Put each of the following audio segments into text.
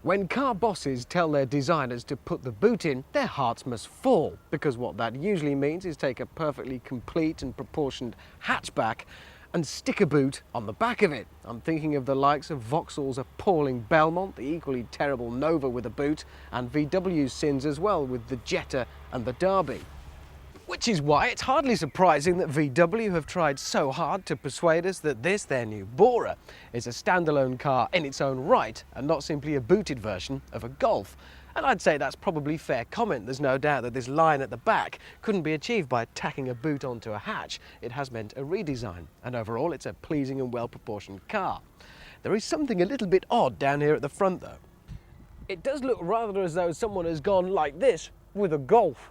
When car bosses tell their designers to put the boot in, their hearts must fall, because what that usually means is take a perfectly complete and proportioned hatchback and stick a boot on the back of it. I'm thinking of the likes of Vauxhall's appalling Belmont, the equally terrible Nova with a boot, and VW's sins as well with the Jetta and the Derby. Which is why it's hardly surprising that VW have tried so hard to persuade us that this, their new Bora, is a standalone car in its own right and not simply a booted version of a Golf. And I'd say that's probably fair comment. There's no doubt that this line at the back couldn't be achieved by tacking a boot onto a hatch. It has meant a redesign, and overall it's a pleasing and well-proportioned car. There is something a little bit odd down here at the front though. It does look rather as though someone has gone like this with a Golf.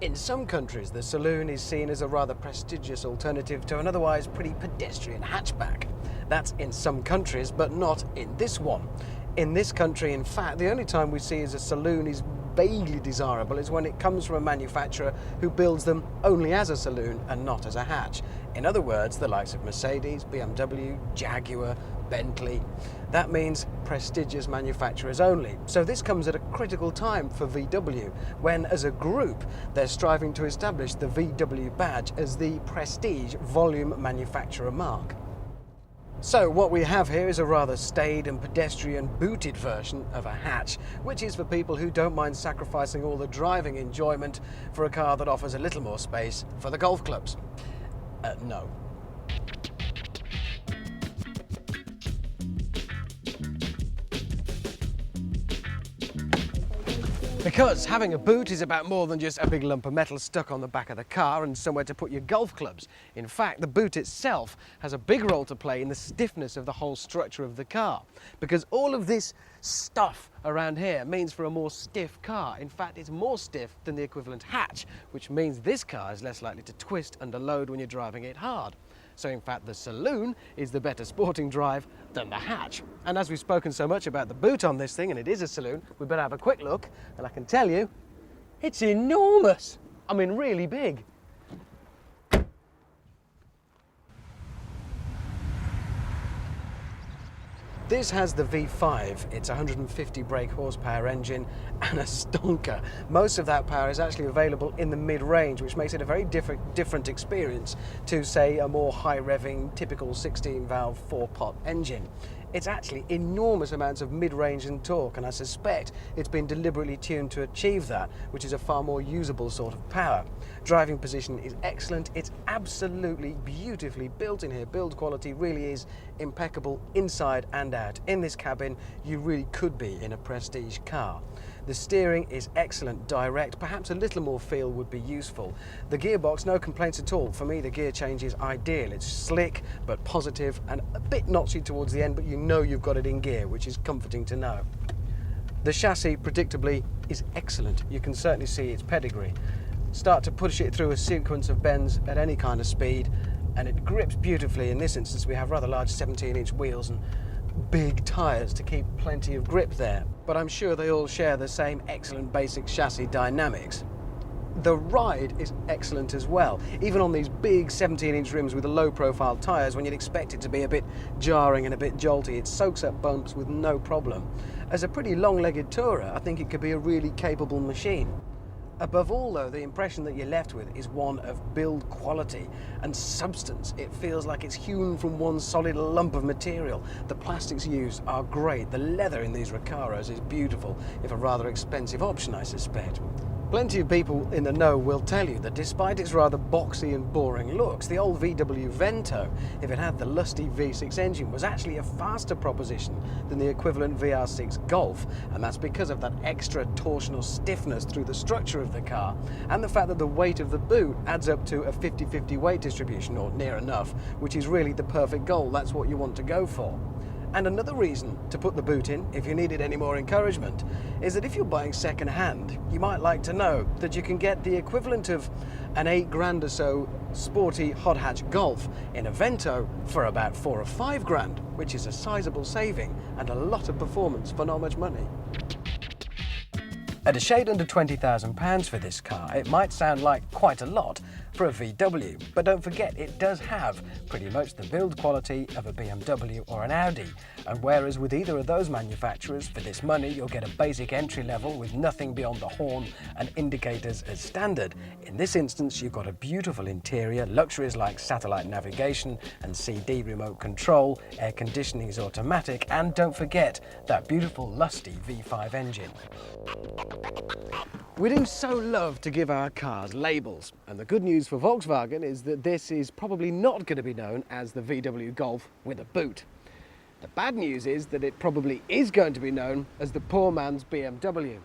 In some countries, the saloon is seen as a rather prestigious alternative to an otherwise pretty pedestrian hatchback. That's in some countries, but not in this one. In this country, in fact, the only time we see as a saloon is vaguely desirable is when it comes from a manufacturer who builds them only as a saloon and not as a hatch. In other words, the likes of Mercedes, BMW, Jaguar, Bentley. That means prestigious manufacturers only. So this comes at a critical time for VW, when as a group they're striving to establish the VW badge as the prestige volume manufacturer mark. So what we have here is a rather staid and pedestrian booted version of a hatch, which is for people who don't mind sacrificing all the driving enjoyment for a car that offers a little more space for the golf clubs. No. Because having a boot is about more than just a big lump of metal stuck on the back of the car and somewhere to put your golf clubs. In fact, the boot itself has a big role to play in the stiffness of the whole structure of the car. Because all of this stuff around here means for a more stiff car. In fact, it's more stiff than the equivalent hatch, which means this car is less likely to twist under load when you're driving it hard. So in fact, the saloon is the better sporting drive than the hatch. And as we've spoken so much about the boot on this thing, and it is a saloon, we better have a quick look, and I can tell you, it's enormous. I mean, really big. This has the V5, it's a 150 brake horsepower engine and a stonker. Most of that power is actually available in the mid-range, which makes it a very different experience to, say, a more high-revving, typical 16-valve 4-pot engine. It's actually enormous amounts of mid-range and torque, and I suspect it's been deliberately tuned to achieve that, which is a far more usable sort of power. Driving position is excellent. It's absolutely beautifully built in here. Build quality really is impeccable inside and out. In this cabin, you really could be in a prestige car. The steering is excellent, direct, perhaps a little more feel would be useful. The gearbox, no complaints at all. For me, the gear change is ideal. It's slick, but positive, and a bit notchy towards the end, but you know you've got it in gear, which is comforting to know. The chassis, predictably, is excellent. You can certainly see its pedigree. Start to push it through a sequence of bends at any kind of speed, and it grips beautifully. In this instance, we have rather large 17-inch wheels and big tyres to keep plenty of grip there, but I'm sure they all share the same excellent basic chassis dynamics. The ride is excellent as well, even on these big 17-inch rims with the low-profile tyres, when you'd expect it to be a bit jarring and a bit jolty. It soaks up bumps with no problem. As a pretty long-legged tourer, I think it could be a really capable machine. Above all, though, the impression that you're left with is one of build quality and substance. It feels like it's hewn from one solid lump of material. The plastics used are great. The leather in these Recaros is beautiful, if a rather expensive option, I suspect. Plenty of people in the know will tell you that despite its rather boxy and boring looks, the old VW Vento, if it had the lusty V6 engine, was actually a faster proposition than the equivalent VR6 Golf, and that's because of that extra torsional stiffness through the structure of the car, and the fact that the weight of the boot adds up to a 50-50 weight distribution, or near enough, which is really the perfect goal. That's what you want to go for. And another reason to put the boot in, if you needed any more encouragement, is that if you're buying second hand, you might like to know that you can get the equivalent of an $8,000 or so sporty hot hatch Golf in a Vento for about $4,000 or $5,000, which is a sizable saving and a lot of performance for not much money. At a shade under £20,000 for this car, it might sound like quite a lot for a VW, but don't forget it does have pretty much the build quality of a BMW or an Audi, and whereas with either of those manufacturers, for this money you'll get a basic entry level with nothing beyond the horn and indicators as standard, in this instance you've got a beautiful interior, luxuries like satellite navigation and CD remote control, air conditioning is automatic, and don't forget that beautiful lusty V5 engine. We do so love to give our cars labels, and the good news for Volkswagen is that this is probably not going to be known as the VW Golf with a boot. The bad news is that it probably is going to be known as the poor man's BMW.